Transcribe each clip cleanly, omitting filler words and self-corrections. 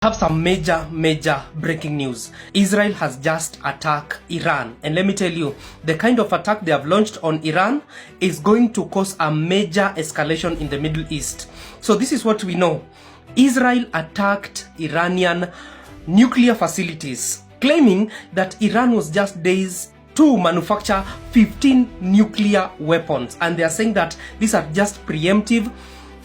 Have some major breaking news. Israel has just attacked Iran, and let me tell you, the kind of attack they have launched on Iran is going to cause a major escalation in the Middle East. So this is what we know. Israel attacked Iranian nuclear facilities, claiming that Iran was just days to manufacture 15 nuclear weapons, and they are saying that these are just preemptive,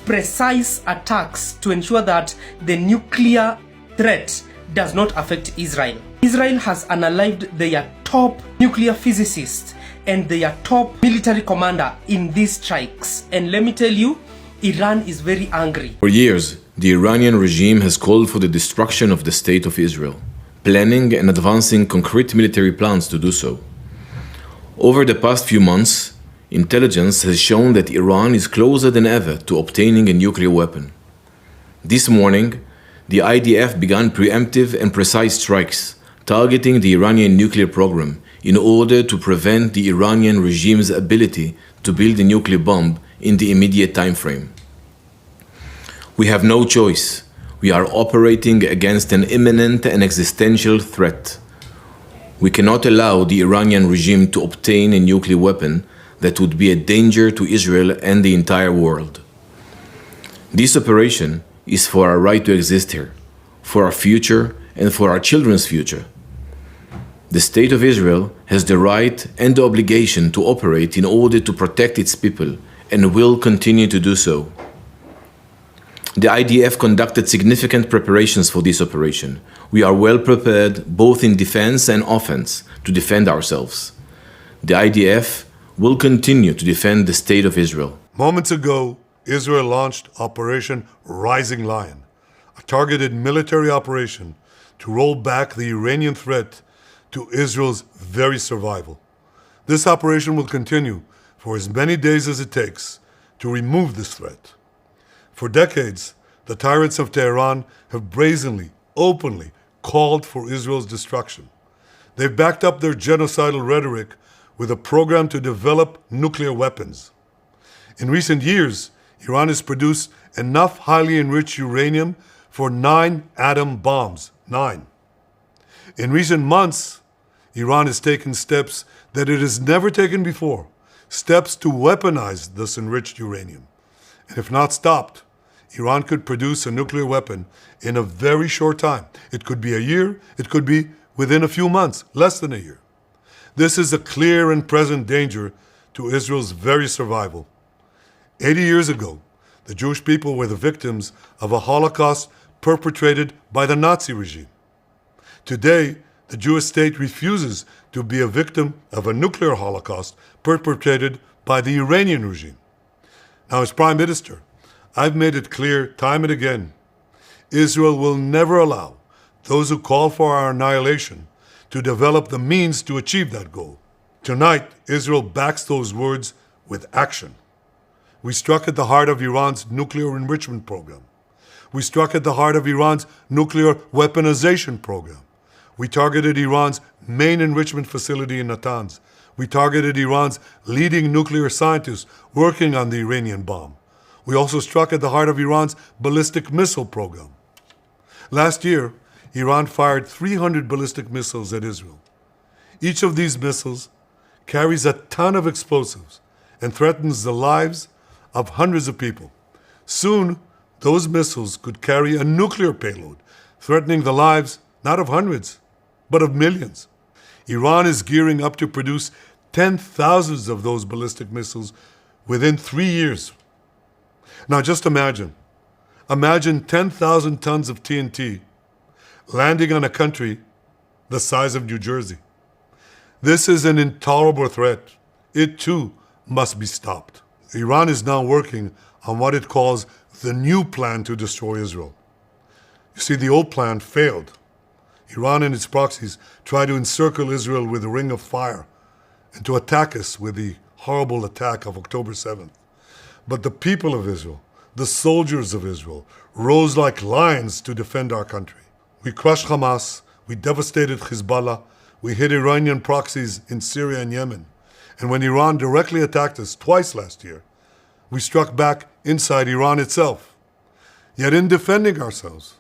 precise attacks to ensure that the nuclear threat does not affect Israel. Israel has unalived their top nuclear physicist and their top military commander in these strikes. And let me tell you, Iran is very angry. For years, the Iranian regime has called for the destruction of the state of Israel, planning and advancing concrete military plans to do so. Over the past few months, intelligence has shown that Iran is closer than ever to obtaining a nuclear weapon. This morning, the IDF began preemptive and precise strikes targeting the Iranian nuclear program in order to prevent the Iranian regime's ability to build a nuclear bomb in the immediate time frame. We have no choice. We are operating against an imminent and existential threat. We cannot allow the Iranian regime to obtain a nuclear weapon that would be a danger to Israel and the entire world. This operation is for our right to exist here, for our future and for our children's future. The State of Israel has the right and the obligation to operate in order to protect its people and will continue to do so. The IDF conducted significant preparations for this operation. We are well prepared both in defense and offense to defend ourselves. The IDF will continue to defend the State of Israel. Moments ago, Israel launched Operation Rising Lion, a targeted military operation to roll back the Iranian threat to Israel's very survival. This operation will continue for as many days as it takes to remove this threat. For decades, the tyrants of Tehran have brazenly, openly called for Israel's destruction. They've backed up their genocidal rhetoric with a program to develop nuclear weapons. In recent years, Iran has produced enough highly enriched uranium for 9 atom bombs. 9. In recent months, Iran has taken steps that it has never taken before, steps to weaponize this enriched uranium. And if not stopped, Iran could produce a nuclear weapon in a very short time. It could be a year, it could be within a few months, less than a year. This is a clear and present danger to Israel's very survival. 80 years ago, the Jewish people were the victims of a Holocaust perpetrated by the Nazi regime. Today, the Jewish state refuses to be a victim of a nuclear Holocaust perpetrated by the Iranian regime. Now, as Prime Minister, I've made it clear time and again, Israel will never allow those who call for our annihilation to develop the means to achieve that goal. Tonight, Israel backs those words with action. We struck at the heart of Iran's nuclear enrichment program. We struck at the heart of Iran's nuclear weaponization program. We targeted Iran's main enrichment facility in Natanz. We targeted Iran's leading nuclear scientists working on the Iranian bomb. We also struck at the heart of Iran's ballistic missile program. Last year, Iran fired 300 ballistic missiles at Israel. Each of these missiles carries a ton of explosives and threatens the lives of hundreds of people. Soon, those missiles could carry a nuclear payload, threatening the lives not of hundreds, but of millions. Iran is gearing up to produce 10,000 of those ballistic missiles within 3 years. Now just imagine 10,000 tons of TNT landing on a country the size of New Jersey. This is an intolerable threat. It too must be stopped. Iran is now working on what it calls the new plan to destroy Israel. You see, the old plan failed. Iran and its proxies tried to encircle Israel with a ring of fire and to attack us with the horrible attack of October 7th. But the people of Israel, the soldiers of Israel, rose like lions to defend our country. We crushed Hamas, we devastated Hezbollah, we hit Iranian proxies in Syria and Yemen. And when Iran directly attacked us twice last year, we struck back inside Iran itself. Yet in defending ourselves,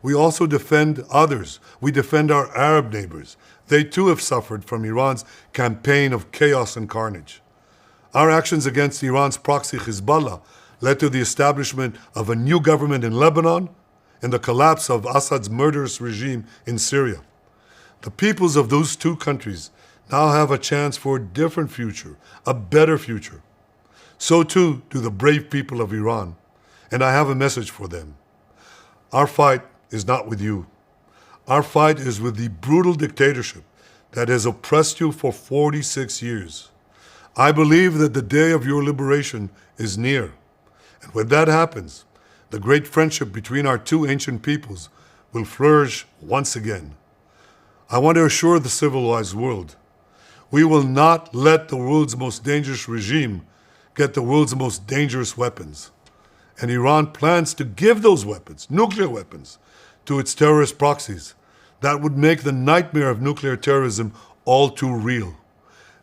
we also defend others. We defend our Arab neighbors. They too have suffered from Iran's campaign of chaos and carnage. Our actions against Iran's proxy Hezbollah led to the establishment of a new government in Lebanon and the collapse of Assad's murderous regime in Syria. The peoples of those two countries now have a chance for a different future, a better future. So too do the brave people of Iran, and I have a message for them. Our fight is not with you. Our fight is with the brutal dictatorship that has oppressed you for 46 years. I believe that the day of your liberation is near. And when that happens, the great friendship between our two ancient peoples will flourish once again. I want to assure the civilized world, we will not let the world's most dangerous regime get the world's most dangerous weapons. And Iran plans to give those weapons, nuclear weapons, to its terrorist proxies. That would make the nightmare of nuclear terrorism all too real.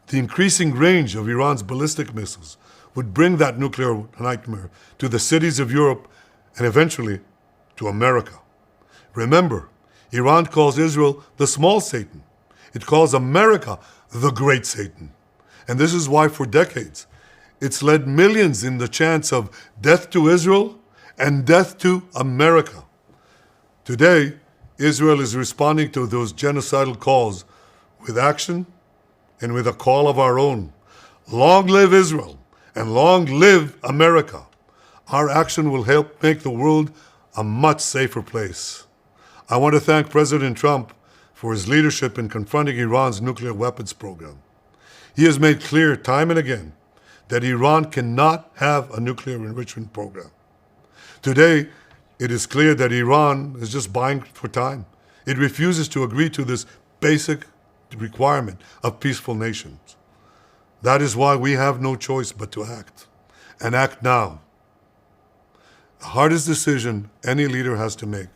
The increasing range of Iran's ballistic missiles would bring that nuclear nightmare to the cities of Europe and eventually to America. Remember, Iran calls Israel the small Satan. It calls America the great Satan. And this is why for decades, it's led millions in the chants of death to Israel and death to America. Today, Israel is responding to those genocidal calls with action and with a call of our own. Long live Israel and long live America. Our action will help make the world a much safer place. I want to thank President Trump for his leadership in confronting Iran's nuclear weapons program. He has made clear time and again that Iran cannot have a nuclear enrichment program. Today, it is clear that Iran is just buying for time. It refuses to agree to this basic requirement of peaceful nations. That is why we have no choice but to act, and act now. The hardest decision any leader has to make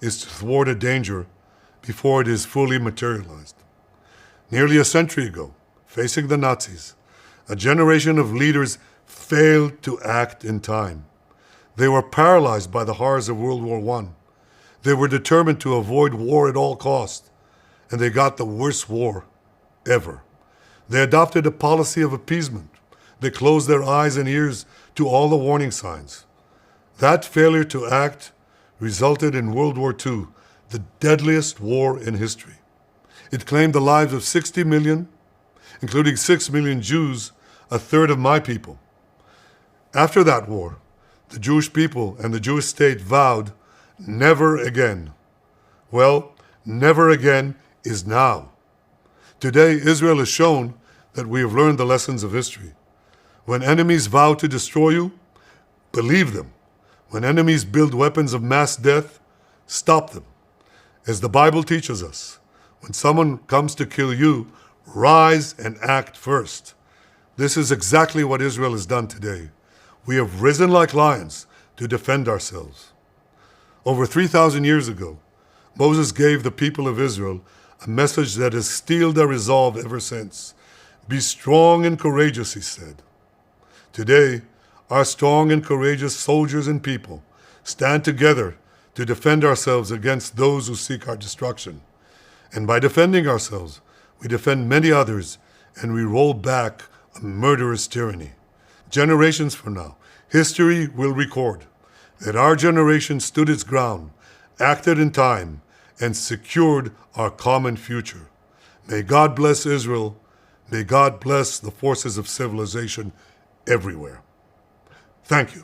is to thwart a danger before it is fully materialized. Nearly a century ago, facing the Nazis, a generation of leaders failed to act in time. They were paralyzed by the horrors of World War I. They were determined to avoid war at all costs, and they got the worst war ever. They adopted a policy of appeasement. They closed their eyes and ears to all the warning signs. That failure to act resulted in World War II, the deadliest war in history. It claimed the lives of 60 million, including 6 million Jews, a third of my people. After that war, the Jewish people and the Jewish state vowed, never again. Well, never again is now. Today, Israel has shown that we have learned the lessons of history. When enemies vow to destroy you, believe them. When enemies build weapons of mass death, stop them. As the Bible teaches us, when someone comes to kill you, rise and act first. This is exactly what Israel has done today. We have risen like lions to defend ourselves. Over 3,000 years ago, Moses gave the people of Israel a message that has steeled their resolve ever since. Be strong and courageous, he said. Today, our strong and courageous soldiers and people stand together to defend ourselves against those who seek our destruction. And by defending ourselves, we defend many others and we roll back a murderous tyranny. Generations from now, history will record that our generation stood its ground, acted in time, and secured our common future. May God bless Israel. May God bless the forces of civilization everywhere. Thank you.